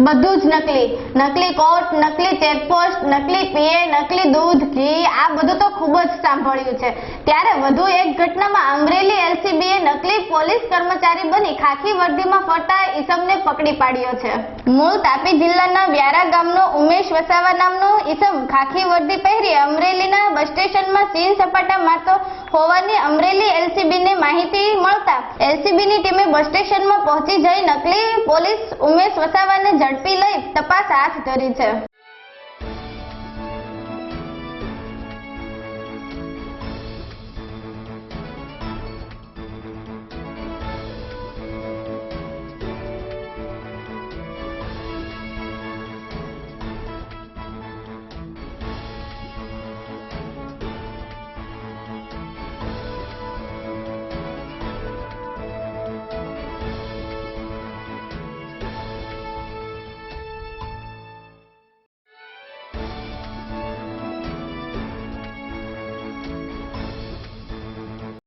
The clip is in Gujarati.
બધું જ નકલી કોર્ટ, નકલી ચેકપોસ્ટ, નકલી પીએ, નકલી દૂધ, ઘી, આ બધું તો ખૂબ જ સાંભળ્યું છે। ત્યારે વધુ એક ઘટનામાં અમરેલી એલસીબીએ નકલી પોલીસ કર્મચારી બની ખાખી વર્દીમાં ફરતા ઈસમને પકડી પાડ્યો છે। મૂળ તાપી જિલ્લાના વ્યારા ગામનો ઉમેશ વસાવા નામનો ઈસમ ખાખી વર્દી પહેરી અમરેલીના બસ સ્ટેશનમાં સીન સપાટા મારતો હોવાની અમરેલી એલસીબીને માહિતી મળતા એલસીબીની ટીમે બસ સ્ટેશનમાં પહોંચી જઈ નકલી પોલીસ ઉમેશ વસાવાને ઝડપી લઈ તપાસ હાથ ધરી છે।